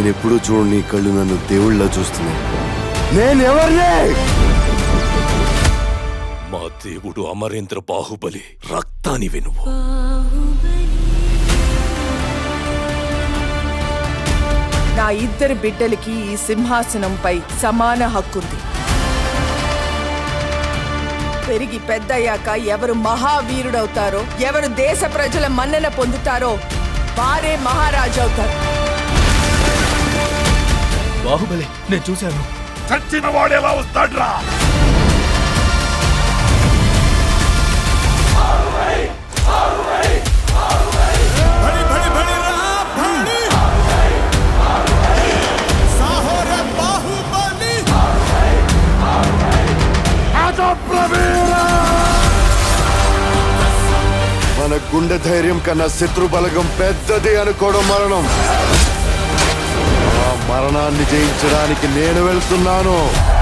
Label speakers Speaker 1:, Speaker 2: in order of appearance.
Speaker 1: నేనెప్పుడూ చూడని కళ్ళు నన్ను దేవుళ్ళ చూస్తున్నాయి. నేనెవర్నే?
Speaker 2: మా దేవుడు అమరేంద్ర బాహుబలి. రక్తానివి నువ్వు.
Speaker 3: నా ఇద్దరు బిడ్డలకి ఈ సింహాసనంపై సమాన హక్కుంది. పెరిగి పెద్దయ్యాక ఎవరు మహావీరుడవుతారో, ఎవరు దేశ ప్రజల మన్నన పొందుతారో వారే మహారాజు అవుతారు.
Speaker 4: బాహుబలి నేను చూశాను.
Speaker 2: చచ్చిన వాడు ఎలా వస్తాడ్రా?
Speaker 1: మన గుండె ధైర్యం కన్నా శత్రు బలగం పెద్దది అనుకోవడం మరణం. ఆ మరణాన్ని జయించడానికి నేను వెళ్తున్నాను.